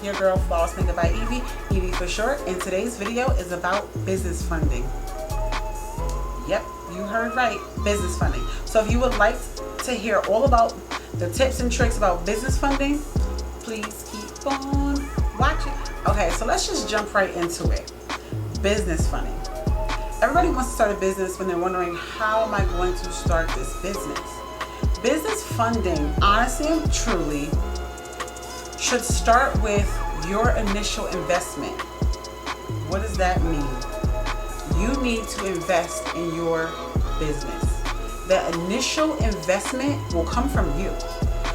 your girl, Flawless Makeup by Evie, Evie for short, and today's video is about business funding. Yep, you heard right, business funding. So if you would like to hear all about the tips and tricks about business funding, please keep on watching. Okay, so let's just jump right into it. Business funding. Everybody wants to start a business when they're wondering, how am I going to start this business? Business funding, honestly and truly, should start with your initial investment. What does that mean? You need to invest in your business. The initial investment will come from you.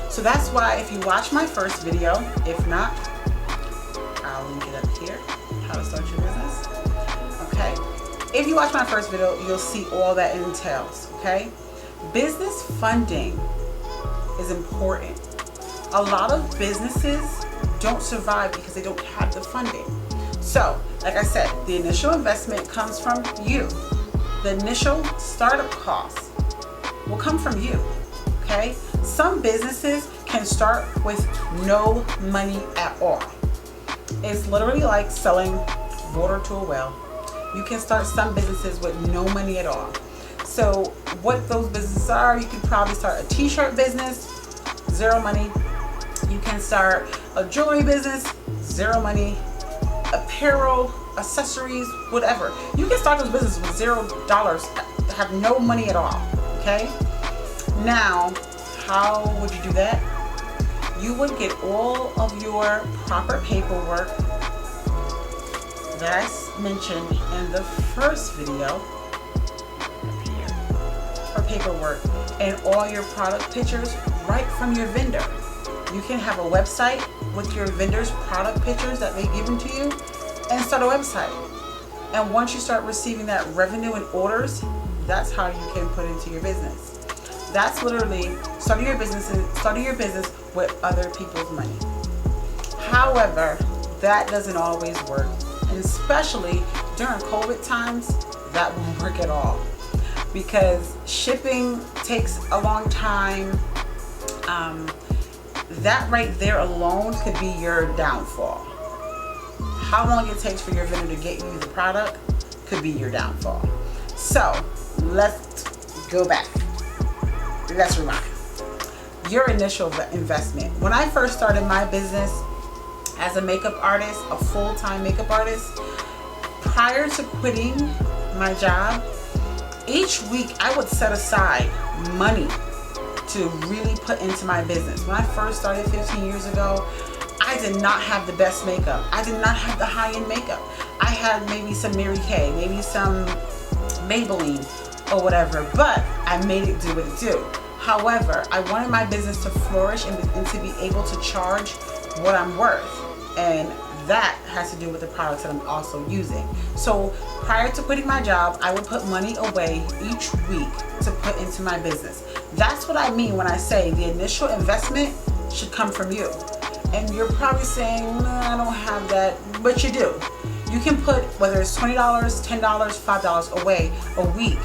So that's why if you watch my first video, if not, I'll link it up here, how to start your business. Okay. If you watch my first video, you'll see all that it entails. Okay. Business funding is important. A lot of businesses don't survive because they don't have the funding. So, like I said, the initial investment comes from you. The initial startup costs will come from you. Okay? Some businesses can start with no money at all. It's literally like selling water to a well. You can start some businesses with no money at all. So what those businesses are, you can probably start a t-shirt business, zero money. You can start a jewelry business, zero money. Apparel, accessories, whatever. You can start those businesses with $0, have no money at all. Okay? Now, how would you do that? You would get all of your proper paperwork that I mentioned in the first video up here, for paperwork, and all your product pictures right from your vendor. You can have a website with your vendor's product pictures that they've given to you and start a website. And once you start receiving that revenue and orders, that's how you can put into your business. That's literally starting your business with other people's money. However, that doesn't always work. And especially during COVID times, that won't work at all. Because shipping takes a long time. That right there alone could be your downfall. How long it takes for your vendor to get you the product could be your downfall. So let's go back. Let's rewind. Your initial investment. When I first started my business as a makeup artist, a full-time makeup artist, prior to quitting my job, each week I would set aside money to really put into my business. When I first started 15 years ago, I did not have the best makeup. I did not have the high-end makeup. I had maybe some Mary Kay, maybe some Maybelline or whatever, but I made it do what it do. However, I wanted my business to flourish and to be able to charge what I'm worth. And that has to do with the products that I'm also using. So prior to quitting my job, I would put money away each week to put into my business. That's what I mean when I say the initial investment should come from you. And you're probably saying, I don't have that, but you do. You can put, whether it's $20, $10, $5 away a week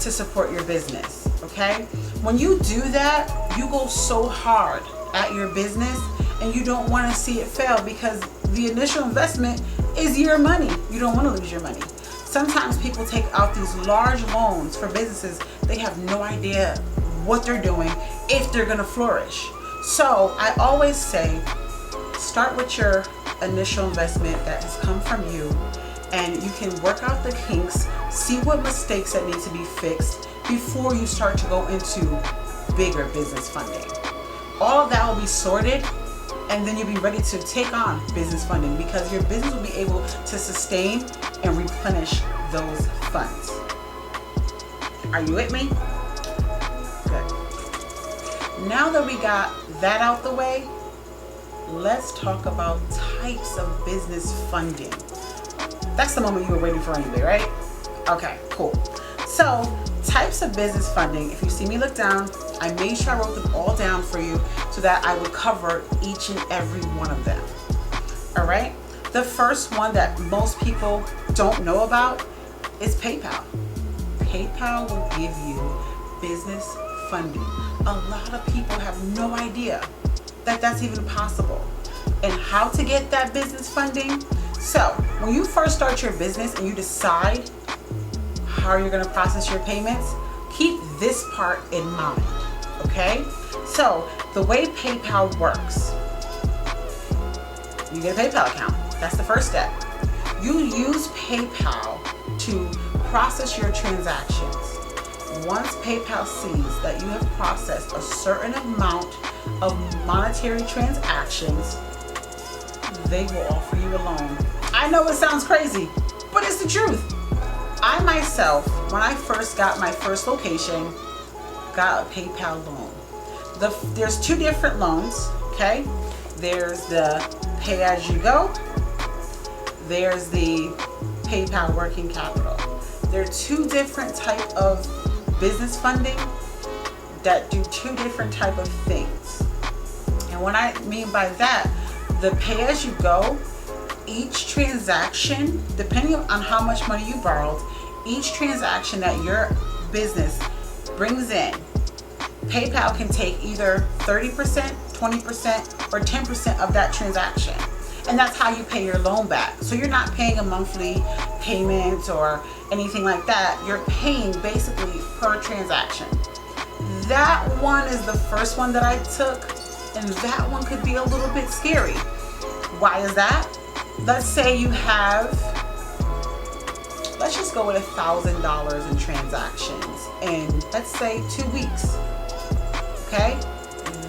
to support your business, okay? When you do that, you go so hard at your business and you don't want to see it fail because the initial investment is your money. You don't want to lose your money. Sometimes people take out these large loans for businesses. They have no idea what they're doing, if they're going to flourish. So I always say, start with your initial investment that has come from you, and you can work out the kinks, see what mistakes that need to be fixed before you start to go into bigger business funding. All of that will be sorted, and then you'll be ready to take on business funding because your business will be able to sustain and replenish those funds. Are you with me? Good. Now that we got that out the way, let's talk about types of business funding. That's the moment you were waiting for anyway, right? Okay, cool. So, types of business funding. If you see me look down, I made sure I wrote them all down for you so that I would cover each and every one of them. All right? The first one that most people don't know about is PayPal. PayPal will give you business funding. A lot of people have no idea that that's even possible. and how to get that business funding. So when you first start your business and you decide how you're going to process your payments, keep this part in mind, okay? So the way PayPal works, you get a PayPal account. That's the first step. You use PayPal to process your transactions. Once PayPal sees that you have processed a certain amount of monetary transactions, they will offer you a loan. I know it sounds crazy, but it's the truth. I myself, when I first got my first location, got a PayPal loan. There's two different loans, okay? There's the pay-as-you-go. There's the PayPal working capital. There are two different type of business funding that do two different type of things. And what I mean by that, the pay-as-you-go, each transaction, depending on how much money you borrowed, each transaction that your business brings in, PayPal can take either 30%, 20%, or 10% of that transaction. And that's how you pay your loan back. So you're not paying a monthly payment or anything like that. You're paying basically per transaction. That one is the first one that I took, and that one could be a little bit scary. Why is that? Let's say you have, let's just go with $1,000 in transactions in, let's say, 2 weeks. Okay?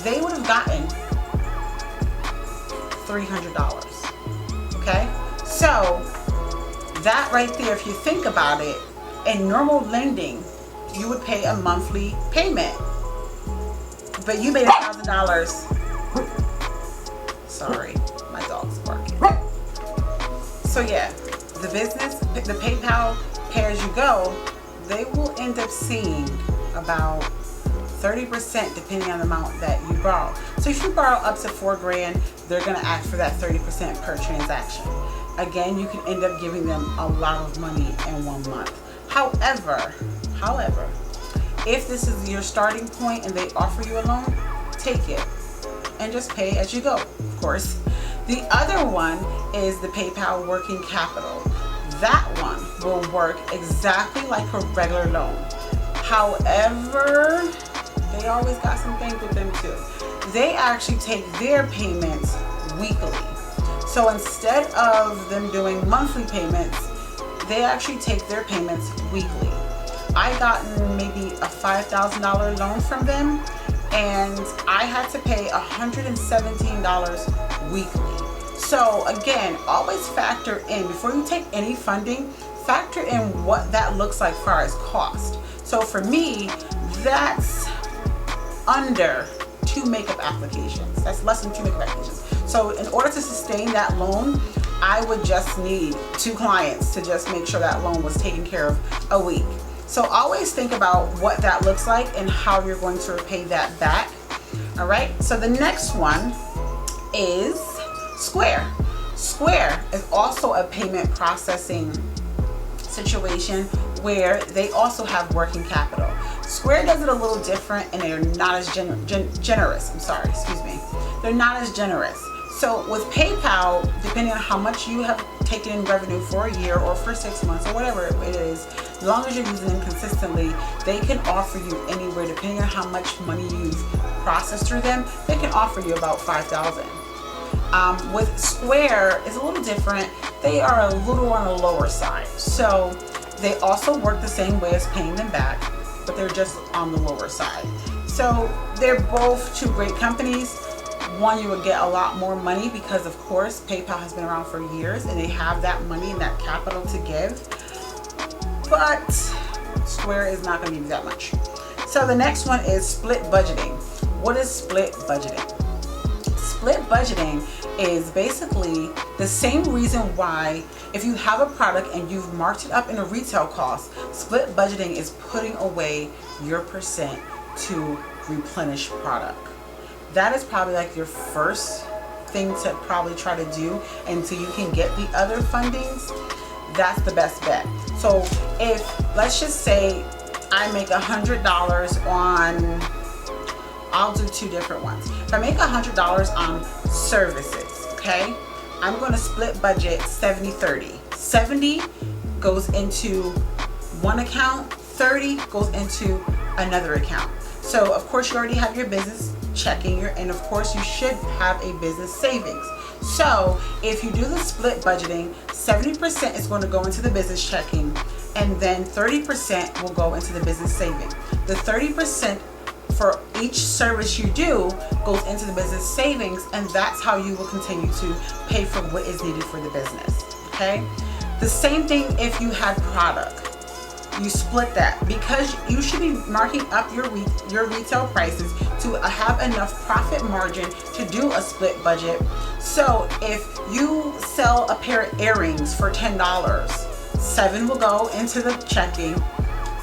They would have gotten $300. Okay? So that right there, if you think about it, in normal lending, you would pay a monthly payment. But you made $1,000. Sorry, my dog's barking. So yeah, the business, the PayPal pay-as-you-go, they will end up seeing about 30% depending on the amount that you borrow. So if you borrow up to $4,000, they're gonna ask for that 30% per transaction. Again, you can end up giving them a lot of money in 1 month. However, if this is your starting point and they offer you a loan, take it and just pay as you go, of course. The other one is the PayPal working capital. That one will work exactly like a regular loan. However, they always got some things with them too. They actually take their payments weekly. So instead of them doing monthly payments, they actually take their payments weekly. I gotten maybe a $5,000 loan from them, and I had to pay $117 weekly. So again, always factor in, before you take any funding, factor in what that looks like as far as cost. So for me, that's under 2 makeup applications. That's less than 2 makeup applications. So in order to sustain that loan, I would just need 2 clients to just make sure that loan was taken care of a week. So always think about what that looks like and how you're going to repay that back. All right, so the next one is Square. Square is also a payment processing situation where they also have working capital. Square does it a little different, and they're not as generous. They're not as generous. So with PayPal, depending on how much you have taken in revenue for a year or for 6 months or whatever it is, as long as you're using them consistently, they can offer you anywhere, depending on how much money you've processed through them, they can offer you about $5,000. With Square, it's a little different. They are a little on the lower side. So they also work the same way as paying them back, but they're just on the lower side. So they're both 2 great companies. One, you would get a lot more money because, of course, PayPal has been around for years and they have that money and that capital to give. But Square is not going to give you that much. So the next one is split budgeting. What is split budgeting? Split budgeting is basically the same reason why if you have a product and you've marked it up in a retail cost, split budgeting is putting away your percent to replenish product. That is probably like your first thing to probably try to do until you can get the other fundings. That's the best bet. So if, let's just say I make $100 on, I'll do 2 different ones. If I make $100 on services, okay? I'm going to split budget 70-30. 70 goes into one account, 30 goes into another account. So of course you already have your business checking, and of course you should have a business savings. So if you do the split budgeting, 70% is going to go into the business checking, and then 30% will go into the business saving. The 30% for each service you do goes into the business savings, and that's how you will continue to pay for what is needed for the business. Okay? The same thing if you had product. You split that, because you should be marking up your retail prices to have enough profit margin to do a split budget. So if you sell a pair of earrings for $10, 7 will go into the checking,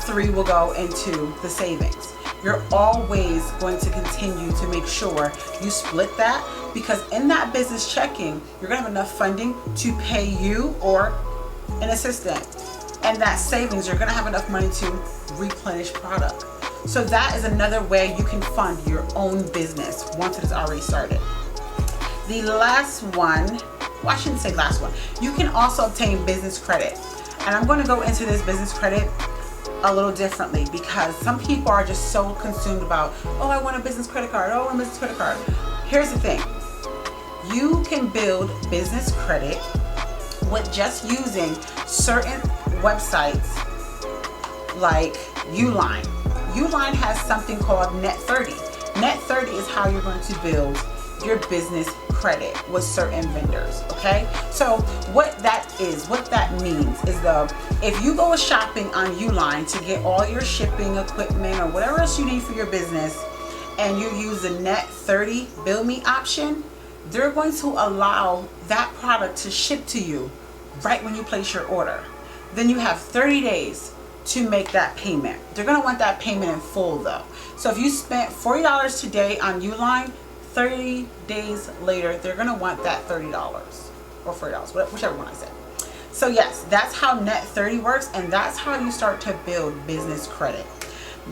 3 will go into the savings. You're always going to continue to make sure you split that, because in that business checking, you're going to have enough funding to pay you or an assistant. And that savings, you're going to have enough money to replenish product. So that is another way you can fund your own business once it is already started. The last one, well, I shouldn't say last one. You can also obtain business credit. And I'm going to go into this business credit a little differently, because some people are just so consumed about, oh, I want a business credit card. Oh, I want a business credit card. Here's the thing. You can build business credit with just using certain websites like Uline. Uline has something called Net 30. Net 30 is how you're going to build your business credit with certain vendors. Okay, so what that means is if you go shopping on Uline to get all your shipping equipment or whatever else you need for your business, and you use the Net 30 Bill Me option, they're going to allow that product to ship to you right when you place your order. Then you have 30 days to make that payment. They're going to want that payment in full though. So if you spent $40 today on Uline, 30 days later, they're going to want that $30 or $40, whichever one I said. So yes, that's how Net 30 works, and that's how you start to build business credit.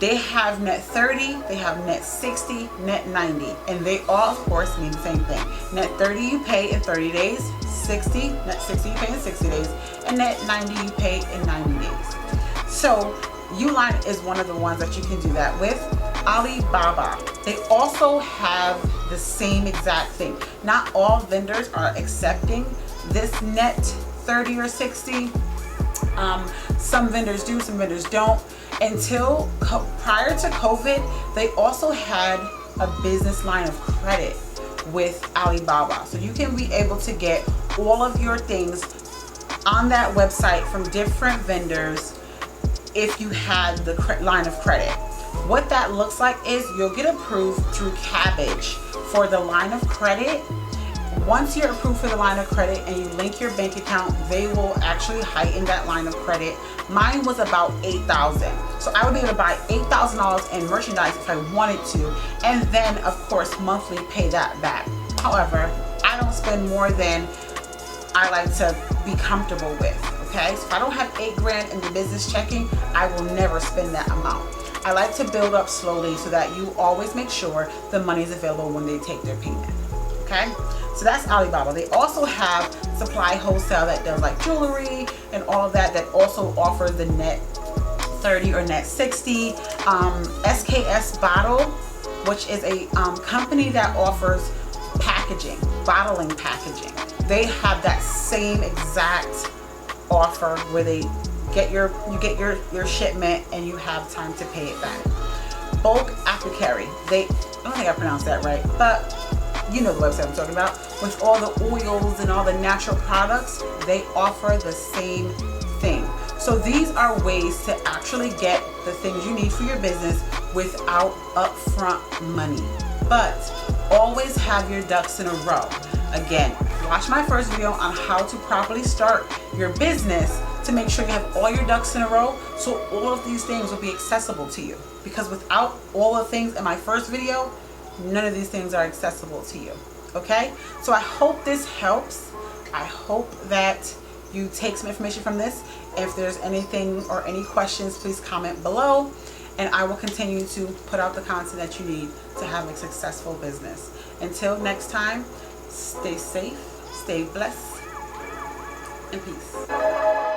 They have Net 30, they have Net 60, Net 90, and they all, of course, mean the same thing. Net 30 you pay in 30 days, Net 60 you pay in 60 days, and Net 90 you pay in 90 days. So Uline is one of the ones that you can do that with. Alibaba, they also have the same exact thing. Not all vendors are accepting this Net 30 or 60. Some vendors do, some vendors don't. Until prior to COVID, they also had a business line of credit with Alibaba. So you can be able to get all of your things on that website from different vendors if you had the line of credit. What that looks like is you'll get approved through Cabbage for the line of credit. Once you're approved for the line of credit and you link your bank account, they will actually heighten that line of credit. Mine was about $8,000. So I would be able to buy $8,000 in merchandise if I wanted to, and then of course monthly pay that back. However, I don't spend more than I like to be comfortable with. Okay, so if I don't have $8,000 in the business checking, I will never spend that amount. I like to build up slowly so that you always make sure the money is available when they take their payment. Okay, so that's Alibaba. They also have Supply Wholesale that does like jewelry and all of that also offers the Net 30 or Net 60. SKS Bottle, which is a company that offers packaging, bottling packaging. They have that same exact offer where you get your shipment and you have time to pay it back. Bulk Apothecary, I don't think I pronounced that right, but you know the website I'm talking about. With all the oils and all the natural products, they offer the same thing. So these are ways to actually get the things you need for your business without upfront money. But always have your ducks in a row. Again, watch my first video on how to properly start your business to make sure you have all your ducks in a row, so all of these things will be accessible to you. Because without all the things in my first video, none of these things are accessible to you. Okay, so I hope this helps. I hope that you take some information from this. If there's anything or any questions, please comment below, and I will continue to put out the content that you need to have a successful business. Until next time, stay safe Stay blessed and peace.